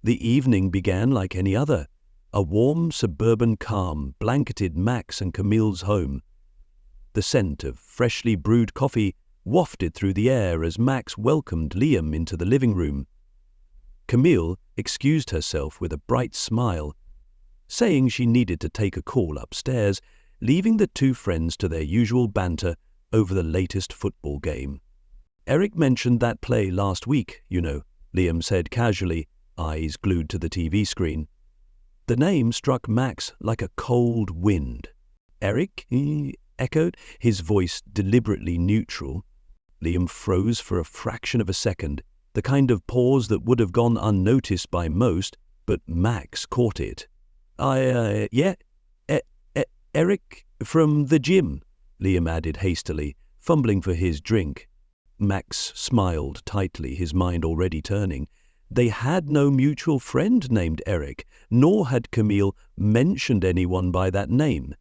The evening began like any other. A warm suburban calm blanketed Max and Camille's home. The scent of freshly brewed coffee wafted through the air as Max welcomed Liam into the living room. Camille excused herself with a bright smile, saying she needed to take a call upstairs, leaving the two friends to their usual banter over the latest football game. "Eric mentioned that play last week, you know," Liam said casually, eyes glued to the TV screen. The name struck Max like a cold wind. "Eric?" he echoed, his voice deliberately neutral. Liam froze for a fraction of a second, the kind of pause that would have gone unnoticed by most, but Max caught it. Yeah, Eric from the gym," Liam added hastily, fumbling for his drink. Max smiled tightly, his mind already turning. They had no mutual friend named Eric, nor had Camille mentioned anyone by that name.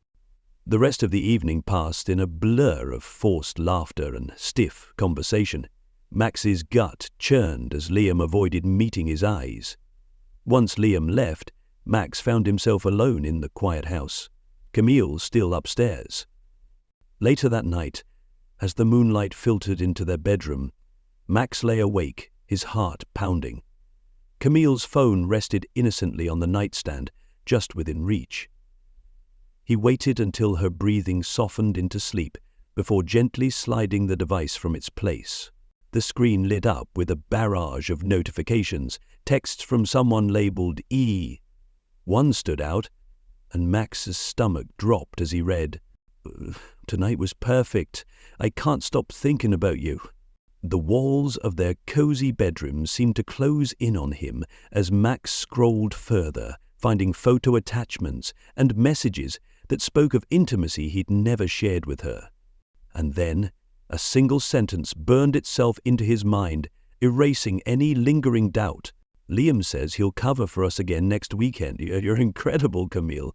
The rest of the evening passed in a blur of forced laughter and stiff conversation. Max's gut churned as Liam avoided meeting his eyes. Once Liam left, Max found himself alone in the quiet house, Camille still upstairs. Later that night, as the moonlight filtered into their bedroom, Max lay awake, his heart pounding. Camille's phone rested innocently on the nightstand, just within reach. He waited until her breathing softened into sleep before gently sliding the device from its place. The screen lit up with a barrage of notifications, texts from someone labeled E. One stood out, and Max's stomach dropped as he read, "Tonight was perfect. I can't stop thinking about you." The walls of their cozy bedroom seemed to close in on him as Max scrolled further, finding photo attachments and messages that spoke of intimacy he'd never shared with her. And then a single sentence burned itself into his mind, erasing any lingering doubt. "Liam says he'll cover for us again next weekend. You're incredible, Camille."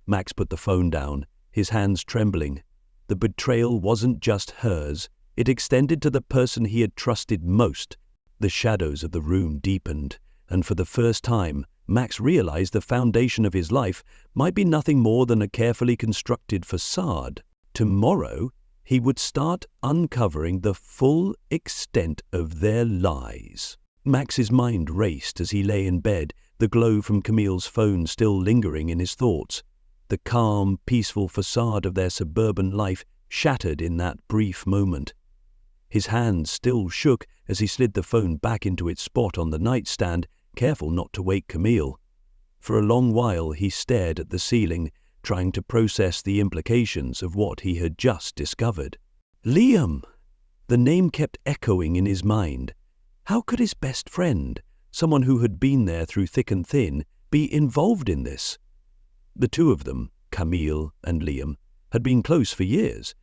Max put the phone down, his hands trembling. The betrayal wasn't just hers. It extended to the person he had trusted most. The shadows of the room deepened, and for the first time, Max realized the foundation of his life might be nothing more than a carefully constructed facade. Tomorrow, he would start uncovering the full extent of their lies. Max's mind raced as he lay in bed, the glow from Camille's phone still lingering in his thoughts. The calm, peaceful facade of their suburban life shattered in that brief moment. His hands still shook as he slid the phone back into its spot on the nightstand, careful not to wake Camille. For a long while he stared at the ceiling, trying to process the implications of what he had just discovered. Liam! The name kept echoing in his mind. How could his best friend, someone who had been there through thick and thin, be involved in this? The two of them, Camille and Liam, had been close for years.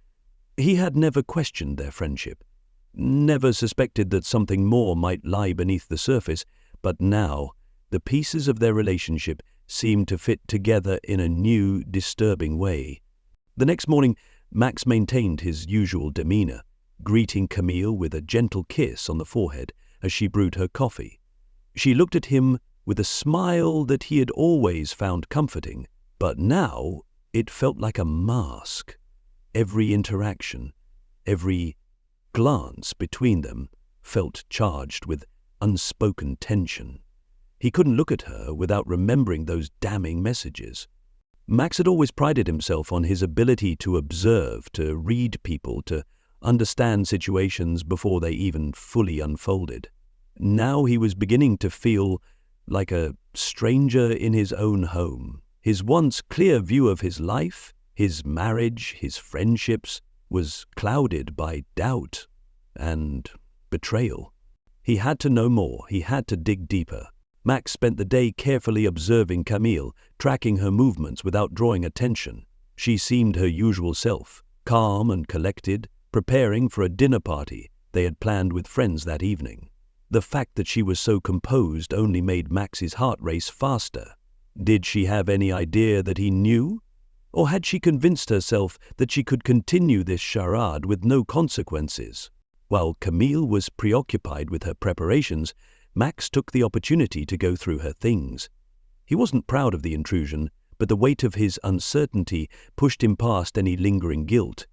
He had never questioned their friendship, never suspected that something more might lie beneath the surface, but now the pieces of their relationship seemed to fit together in a new, disturbing way. The next morning, Max maintained his usual demeanor, greeting Camille with a gentle kiss on the forehead as she brewed her coffee. She looked at him with a smile that he had always found comforting, but now it felt like a mask. Every interaction, every glance between them felt charged with unspoken tension. He couldn't look at her without remembering those damning messages. Max had always prided himself on his ability to observe, to read people, to understand situations before they even fully unfolded. Now he was beginning to feel like a stranger in his own home. His once clear view of his life, his marriage, his friendships, was clouded by doubt and betrayal. He had to know more. He had to dig deeper. Max spent the day carefully observing Camille, tracking her movements without drawing attention. She seemed her usual self, calm and collected, preparing for a dinner party they had planned with friends that evening. The fact that she was so composed only made Max's heart race faster. Did she have any idea that he knew? Or had she convinced herself that she could continue this charade with no consequences? While Camille was preoccupied with her preparations, Max took the opportunity to go through her things. He wasn't proud of the intrusion, but the weight of his uncertainty pushed him past any lingering guilt.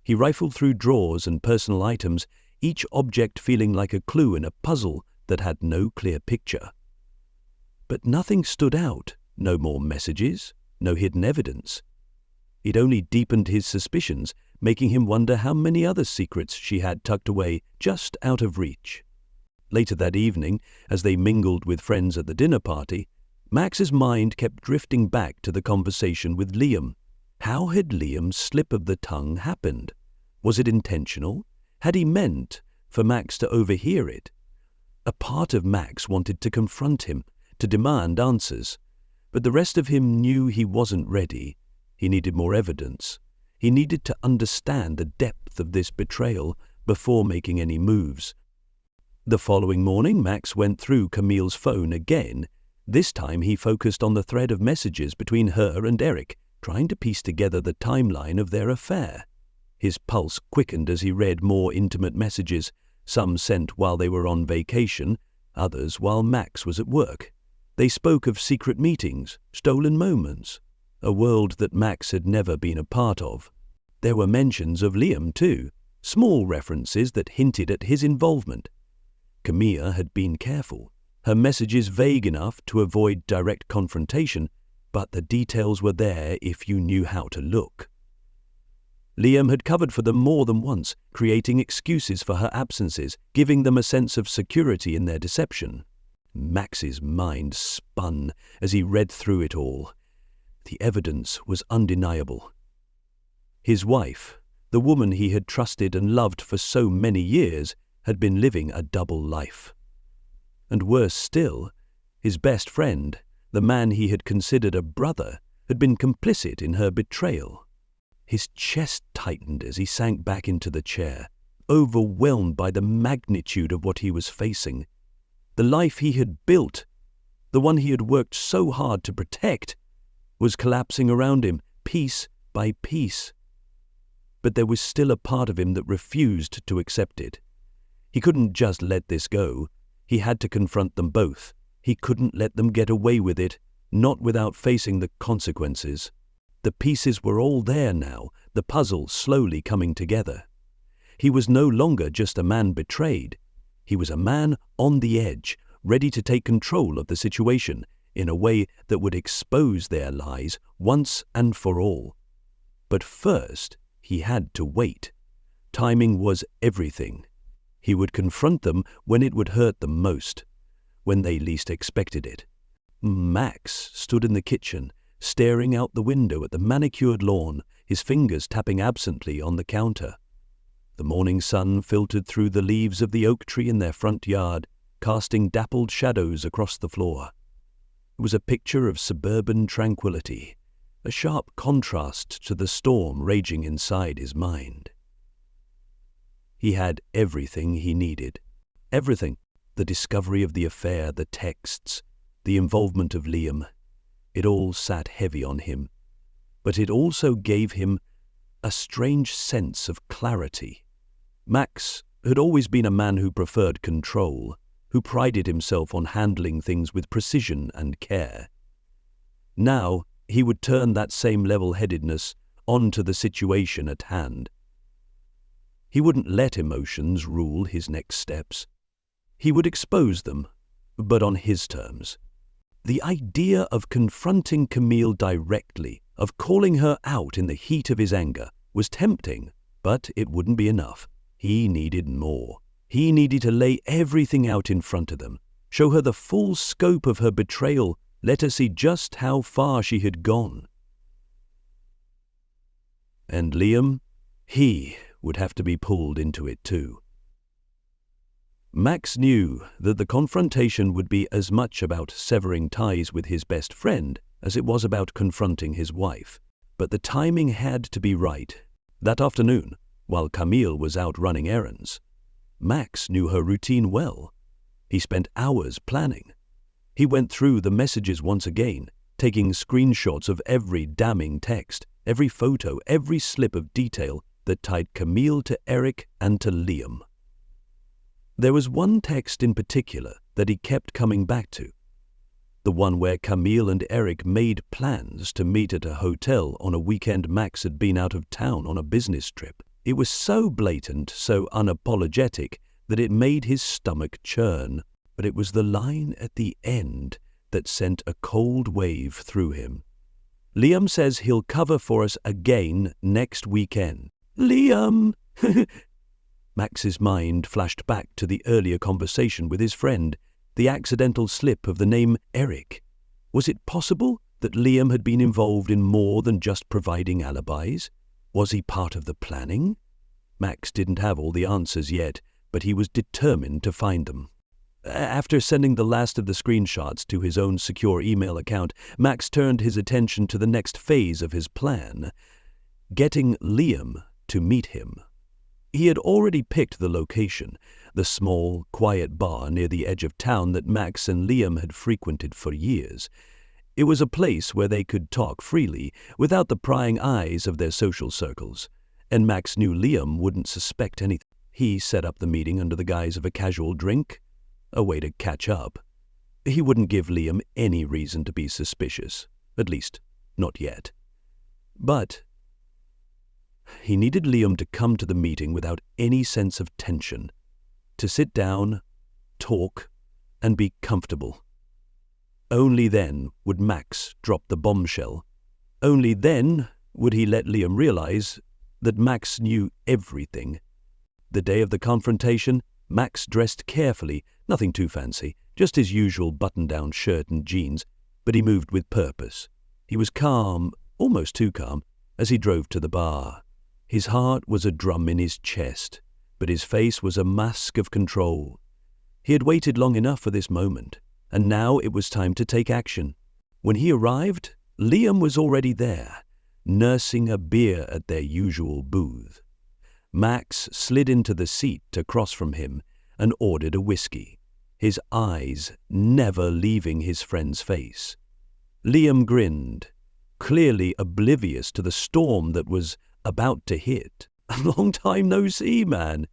He rifled through drawers and personal items, each object feeling like a clue in a puzzle that had no clear picture. But nothing stood out, no more messages, no hidden evidence. It only deepened his suspicions, making him wonder how many other secrets she had tucked away just out of reach. Later that evening, as they mingled with friends at the dinner party, Max's mind kept drifting back to the conversation with Liam. How had Liam's slip of the tongue happened? Was it intentional? Had he meant for Max to overhear it? A part of Max wanted to confront him, to demand answers, but the rest of him knew he wasn't ready. He needed more evidence. He needed to understand the depth of this betrayal before making any moves. The following morning, Max went through Camille's phone again. This time he focused on the thread of messages between her and Eric, trying to piece together the timeline of their affair. His pulse quickened as he read more intimate messages, some sent while they were on vacation, others while Max was at work. They spoke of secret meetings, stolen moments, a world that Max had never been a part of. There were mentions of Liam too, small references that hinted at his involvement. Camille had been careful, her messages vague enough to avoid direct confrontation, but the details were there if you knew how to look. Liam had covered for them more than once, creating excuses for her absences, giving them a sense of security in their deception. Max's mind spun as he read through it all. The evidence was undeniable. His wife, the woman he had trusted and loved for so many years, had been living a double life. And worse still, his best friend, the man he had considered a brother, had been complicit in her betrayal. His chest tightened as he sank back into the chair, overwhelmed by the magnitude of what he was facing. The life he had built, the one he had worked so hard to protect, was collapsing around him, piece by piece. But there was still a part of him that refused to accept it. He couldn't just let this go. He had to confront them both. He couldn't let them get away with it, not without facing the consequences. The pieces were all there now, the puzzle slowly coming together. He was no longer just a man betrayed. He was a man on the edge, ready to take control of the situation in a way that would expose their lies once and for all. But first, he had to wait. Timing was everything. He would confront them when it would hurt them most, when they least expected it. Max stood in the kitchen, staring out the window at the manicured lawn, his fingers tapping absently on the counter. The morning sun filtered through the leaves of the oak tree in their front yard, casting dappled shadows across the floor. It was a picture of suburban tranquility, a sharp contrast to the storm raging inside his mind. He had everything he needed. Everything. The discovery of the affair, the texts, the involvement of Liam. It all sat heavy on him. But it also gave him a strange sense of clarity. Max had always been a man who preferred control, who prided himself on handling things with precision and care. Now he would turn that same level-headedness onto the situation at hand. He wouldn't let emotions rule his next steps. He would expose them, but on his terms. The idea of confronting Camille directly, of calling her out in the heat of his anger, was tempting, but it wouldn't be enough. He needed more. He needed to lay everything out in front of them, show her the full scope of her betrayal, let her see just how far she had gone. And Liam, he would have to be pulled into it too. Max knew that the confrontation would be as much about severing ties with his best friend as it was about confronting his wife, but the timing had to be right. That afternoon, while Camille was out running errands, Max knew her routine well. He spent hours planning. He went through the messages once again, taking screenshots of every damning text, every photo, every slip of detail that tied Camille to Eric and to Liam. There was one text in particular that he kept coming back to. The one where Camille and Eric made plans to meet at a hotel on a weekend Max had been out of town on a business trip. It was so blatant, so unapologetic, that it made his stomach churn. But it was the line at the end that sent a cold wave through him. Liam says he'll cover for us again next weekend. Liam! Max's mind flashed back to the earlier conversation with his friend, the accidental slip of the name Eric. Was it possible that Liam had been involved in more than just providing alibis? Was he part of the planning? Max didn't have all the answers yet, but he was determined to find them. After sending the last of the screenshots to his own secure email account, Max turned his attention to the next phase of his plan, getting Liam to meet him. He had already picked the location, the small, quiet bar near the edge of town that Max and Liam had frequented for years. It was a place where they could talk freely, without the prying eyes of their social circles, and Max knew Liam wouldn't suspect anything. He set up the meeting under the guise of a casual drink, a way to catch up. He wouldn't give Liam any reason to be suspicious, at least not yet. But he needed Liam to come to the meeting without any sense of tension, to sit down, talk, and be comfortable. Only then would Max drop the bombshell. Only then would he let Liam realize that Max knew everything. The day of the confrontation, Max dressed carefully, nothing too fancy, just his usual button-down shirt and jeans, but he moved with purpose. He was calm, almost too calm, as he drove to the bar. His heart was a drum in his chest, but his face was a mask of control. He had waited long enough for this moment, and now it was time to take action. When he arrived, Liam was already there, nursing a beer at their usual booth. Max slid into the seat across from him and ordered a whiskey, his eyes never leaving his friend's face. Liam grinned, clearly oblivious to the storm that was about to hit. "A long time no see, man,"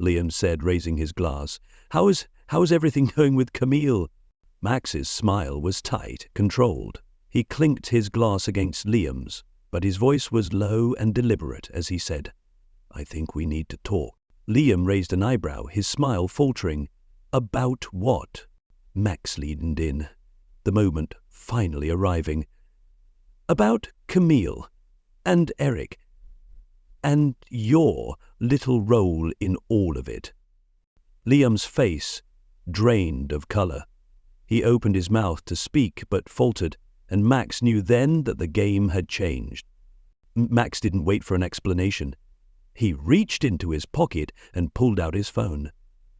Liam said, raising his glass. How's everything going with Camille?" Max's smile was tight, controlled. He clinked his glass against Liam's, but his voice was low and deliberate as he said, "I think we need to talk." Liam raised an eyebrow, his smile faltering. "About what?" Max leaned in, the moment finally arriving. "About Camille and Eric, and your little role in all of it." Liam's face drained of color. He opened his mouth to speak but faltered, and Max knew then that the game had changed. Max didn't wait for an explanation. He reached into his pocket and pulled out his phone,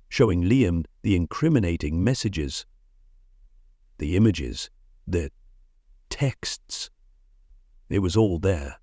showing Liam the incriminating messages, the images, the texts. It was all there.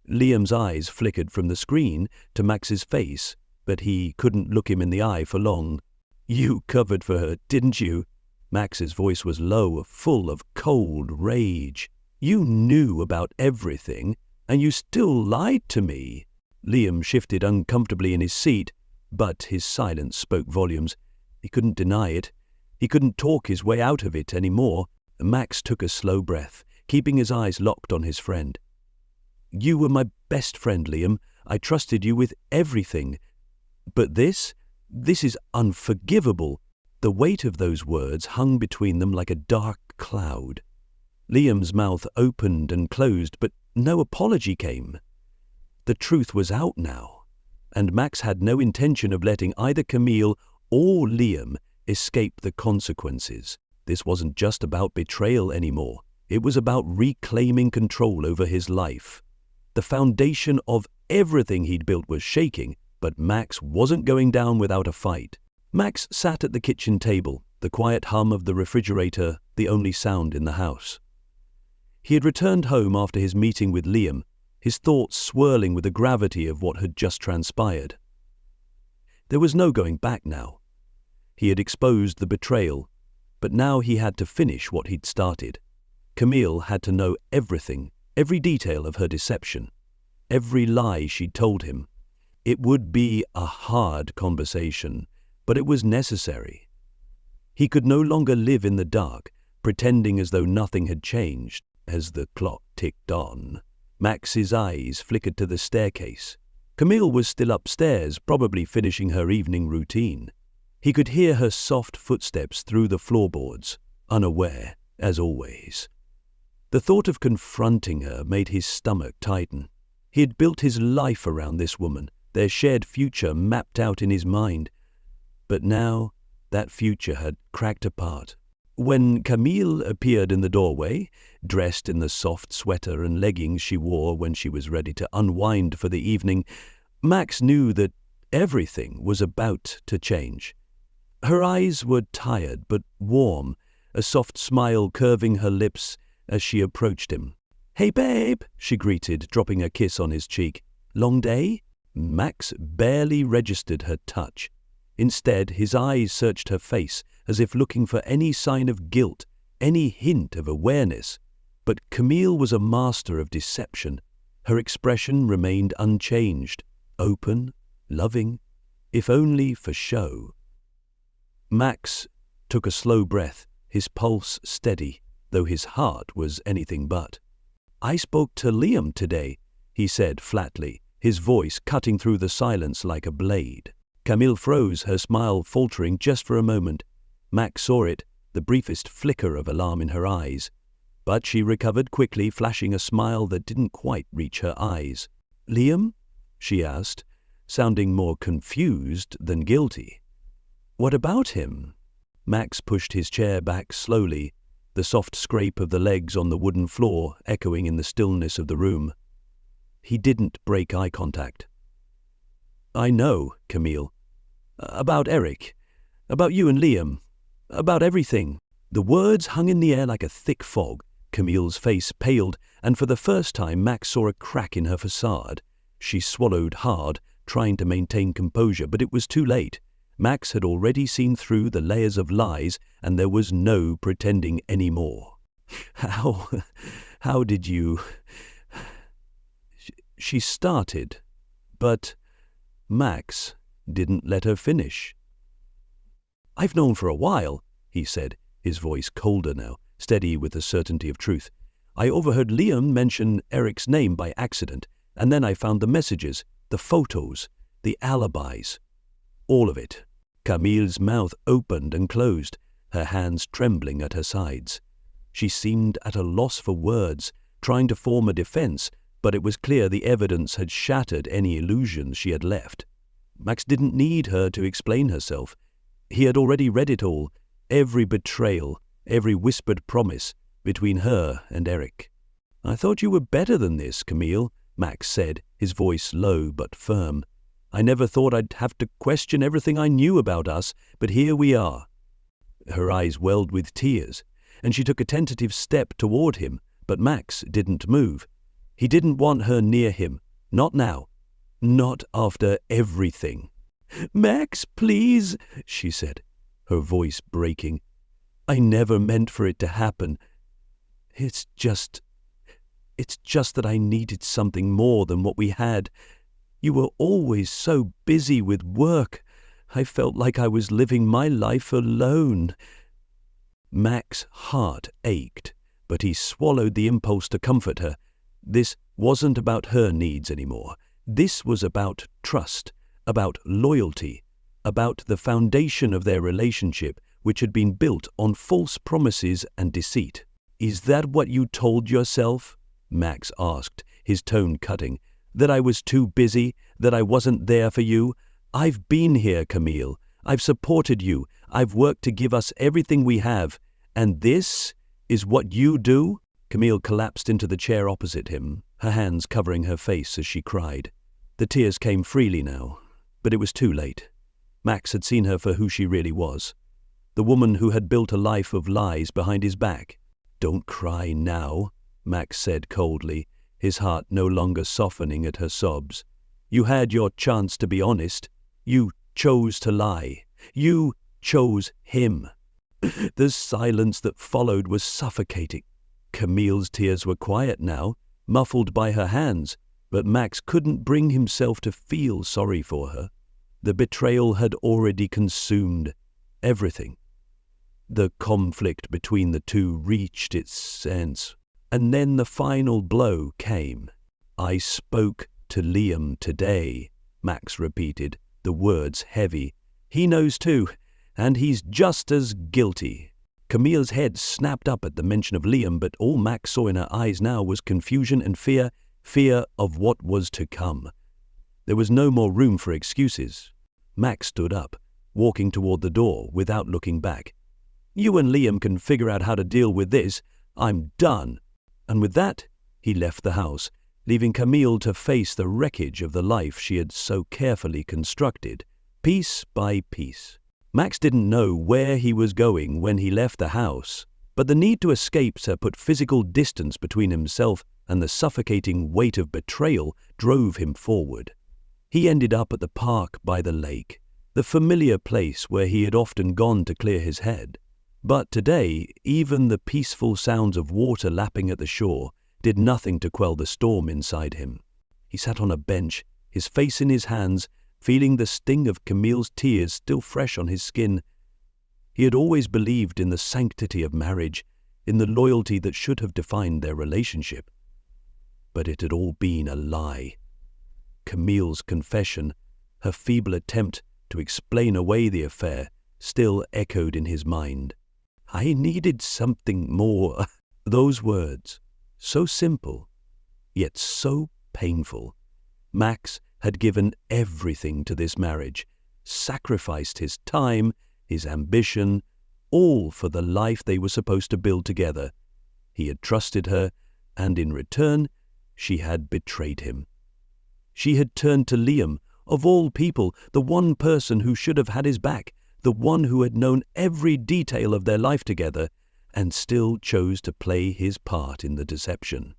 Liam's eyes flickered from the screen to Max's face, but he couldn't look him in the eye for long. "You covered for her, didn't you?" Max's voice was low, full of cold rage. "You knew about everything, and you still lied to me." Liam shifted uncomfortably in his seat, but his silence spoke volumes. He couldn't deny it. He couldn't talk his way out of it anymore. Max took a slow breath, keeping his eyes locked on his friend. "You were my best friend, Liam. I trusted you with everything. But this is unforgivable." The weight of those words hung between them like a dark cloud. Liam's mouth opened and closed, but no apology came. The truth was out now, and Max had no intention of letting either Camille or Liam escape the consequences. This wasn't just about betrayal anymore. It was about reclaiming control over his life. The foundation of everything he'd built was shaking, but Max wasn't going down without a fight. Max sat at the kitchen table, the quiet hum of the refrigerator the only sound in the house. He had returned home after his meeting with Liam, his thoughts swirling with the gravity of what had just transpired. There was no going back now. He had exposed the betrayal, but now he had to finish what he'd started. Camille had to know everything, every detail of her deception, every lie she'd told him. It would be a hard conversation, but it was necessary. He could no longer live in the dark, pretending as though nothing had changed. As the clock ticked on, Max's eyes flickered to the staircase. Camille was still upstairs, probably finishing her evening routine. He could hear her soft footsteps through the floorboards, unaware, as always. The thought of confronting her made his stomach tighten. He had built his life around this woman, their shared future mapped out in his mind. But now, that future had cracked apart. When Camille appeared in the doorway, dressed in the soft sweater and leggings she wore when she was ready to unwind for the evening, Max knew that everything was about to change. Her eyes were tired but warm, a soft smile curving her lips as she approached him. "Hey, babe," she greeted, dropping a kiss on his cheek. "Long day?" Max barely registered her touch. Instead, his eyes searched her face, as if looking for any sign of guilt, any hint of awareness. But Camille was a master of deception. Her expression remained unchanged, open, loving, if only for show. Max took a slow breath, his pulse steady, though his heart was anything but. "I spoke to Liam today," he said flatly, his voice cutting through the silence like a blade. Camille froze, her smile faltering just for a moment. Max saw it, the briefest flicker of alarm in her eyes. But she recovered quickly, flashing a smile that didn't quite reach her eyes. "Liam?" she asked, sounding more confused than guilty. "What about him?" Max pushed his chair back slowly, the soft scrape of the legs on the wooden floor echoing in the stillness of the room. He didn't break eye contact. "I know, Camille. About Eric. About you and Liam. About everything." The words hung in the air like a thick fog. Camille's face paled, and for the first time Max saw a crack in her facade. She swallowed hard, trying to maintain composure, but it was too late. Max had already seen through the layers of lies, and there was no pretending anymore. How did you... She started, but Max didn't let her finish. "I've known for a while," he said, his voice colder now, steady with the certainty of truth. "I overheard Liam mention Eric's name by accident, and then I found the messages, the photos, the alibis. All of it." Camille's mouth opened and closed, her hands trembling at her sides. She seemed at a loss for words, trying to form a defense, but it was clear the evidence had shattered any illusions she had left. Max didn't need her to explain herself. He had already read it all, every betrayal, every whispered promise between her and Eric. "I thought you were better than this, Camille," Max said, his voice low but firm. "I never thought I'd have to question everything I knew about us, but here we are." Her eyes welled with tears, and she took a tentative step toward him, but Max didn't move. He didn't want her near him, not now. Not after everything. "Max, please," she said, her voice breaking. "I never meant for it to happen. It's just that I needed something more than what we had. You were always so busy with work. I felt like I was living my life alone." Max's heart ached, but he swallowed the impulse to comfort her. This wasn't about her needs anymore. This was about trust, about loyalty, about the foundation of their relationship, which had been built on false promises and deceit. "Is that what you told yourself?" Max asked, his tone cutting. "That I was too busy, that I wasn't there for you? I've been here, Camille. I've supported you. I've worked to give us everything we have. And this is what you do?" Camille collapsed into the chair opposite him, her hands covering her face as she cried. The tears came freely now, but it was too late. Max had seen her for who she really was, the woman who had built a life of lies behind his back. "Don't cry now," Max said coldly, his heart no longer softening at her sobs. "You had your chance to be honest. You chose to lie. You chose him." The silence that followed was suffocating. Camille's tears were quiet now, muffled by her hands, but Max couldn't bring himself to feel sorry for her. The betrayal had already consumed everything. The conflict between the two reached its end, and then the final blow came. "I spoke to Liam today," Max repeated, the words heavy. "He knows too, and he's just as guilty." Camille's head snapped up at the mention of Liam, but all Max saw in her eyes now was confusion and fear of what was to come. There was no more room for excuses. Max stood up, walking toward the door without looking back. "You and Liam can figure out how to deal with this. I'm done." And with that, he left the house, leaving Camille to face the wreckage of the life she had so carefully constructed, piece by piece. Max didn't know where he was going when he left the house, but the need to escape had put physical distance between himself and the suffocating weight of betrayal drove him forward. He ended up at the park by the lake, the familiar place where he had often gone to clear his head. But today, even the peaceful sounds of water lapping at the shore did nothing to quell the storm inside him. He sat on a bench, his face in his hands, feeling the sting of Camille's tears still fresh on his skin. He had always believed in the sanctity of marriage, in the loyalty that should have defined their relationship. But it had all been a lie. Camille's confession, her feeble attempt to explain away the affair, still echoed in his mind. "I needed something more." Those words, so simple, yet so painful. Max had given everything to this marriage, sacrificed his time, his ambition, all for the life they were supposed to build together. He had trusted her, and in return, she had betrayed him. She had turned to Liam, of all people, the one person who should have had his back, the one who had known every detail of their life together, and still chose to play his part in the deception.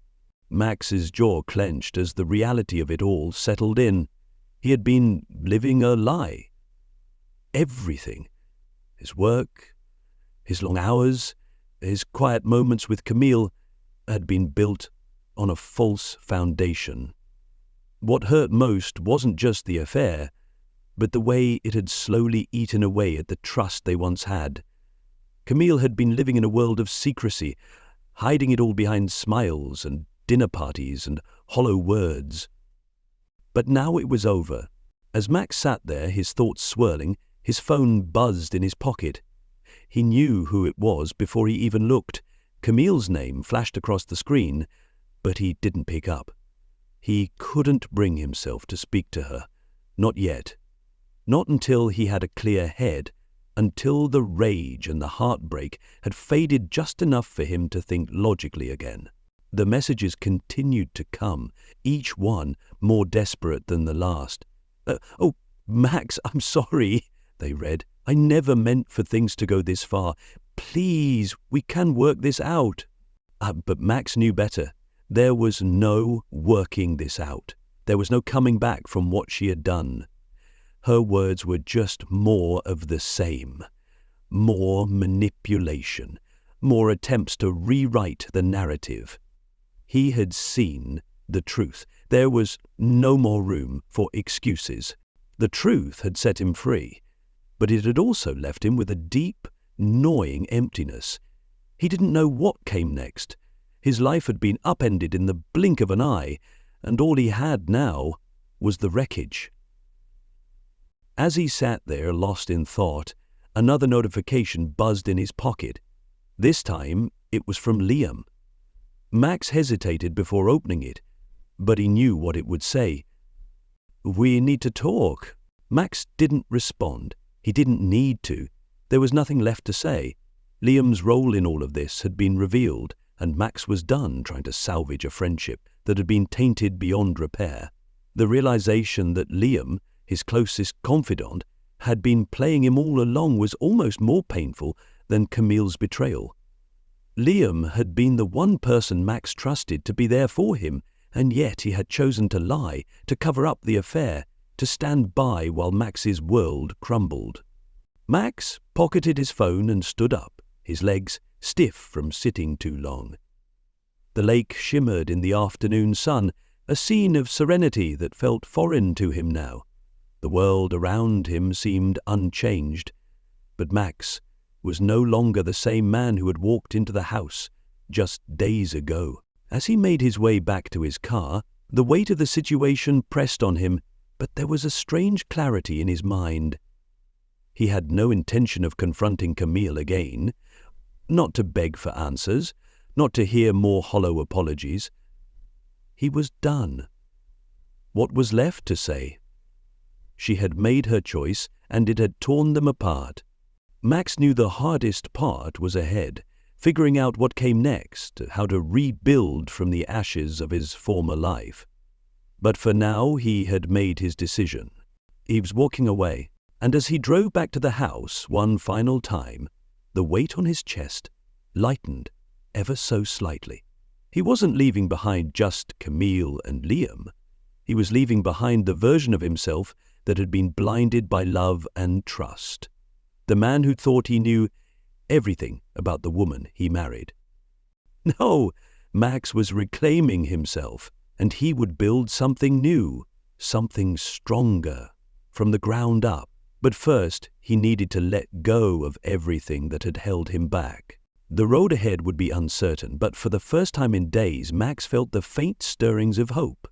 Max's jaw clenched as the reality of it all settled in. He had been living a lie. Everything. His work, his long hours, his quiet moments with Camille had been built on a false foundation. What hurt most wasn't just the affair, but the way it had slowly eaten away at the trust they once had. Camille had been living in a world of secrecy, hiding it all behind smiles and dinner parties and hollow words. But now it was over. As Max sat there, his thoughts swirling, his phone buzzed in his pocket. He knew who it was before he even looked. Camille's name flashed across the screen, but he didn't pick up. He couldn't bring himself to speak to her. Not yet. Not until he had a clear head, until the rage and the heartbreak had faded just enough for him to think logically again. The messages continued to come, each one more desperate than the last. "Oh, Max, I'm sorry," they read. "I never meant for things to go this far. Please, we can work this out." But Max knew better. There was no working this out. There was no coming back from what she had done. Her words were just more of the same. More manipulation. More attempts to rewrite the narrative. He had seen the truth. There was no more room for excuses. The truth had set him free, but it had also left him with a deep, gnawing emptiness. He didn't know what came next. His life had been upended in the blink of an eye, and all he had now was the wreckage. As he sat there, lost in thought, another notification buzzed in his pocket. This time, it was from Liam. Max hesitated before opening it, but he knew what it would say. "We need to talk." Max didn't respond. He didn't need to. There was nothing left to say. Liam's role in all of this had been revealed, and Max was done trying to salvage a friendship that had been tainted beyond repair. The realization that Liam, his closest confidant, had been playing him all along was almost more painful than Camille's betrayal. Liam had been the one person Max trusted to be there for him, and yet he had chosen to lie, to cover up the affair, to stand by while Max's world crumbled. Max pocketed his phone and stood up, his legs stiff from sitting too long. The lake shimmered in the afternoon sun, a scene of serenity that felt foreign to him now. The world around him seemed unchanged, but Max was no longer the same man who had walked into the house just days ago. As he made his way back to his car, the weight of the situation pressed on him, but there was a strange clarity in his mind. He had no intention of confronting Camille again, not to beg for answers, not to hear more hollow apologies. He was done. What was left to say? She had made her choice, and it had torn them apart. Max knew the hardest part was ahead, figuring out what came next, how to rebuild from the ashes of his former life. But for now, he had made his decision. He was walking away, and as he drove back to the house one final time, the weight on his chest lightened ever so slightly. He wasn't leaving behind just Camille and Liam. He was leaving behind the version of himself that had been blinded by love and trust. The man who thought he knew everything about the woman he married. No, Max was reclaiming himself, and he would build something new, something stronger, from the ground up. But first, he needed to let go of everything that had held him back. The road ahead would be uncertain, but for the first time in days, Max felt the faint stirrings of hope.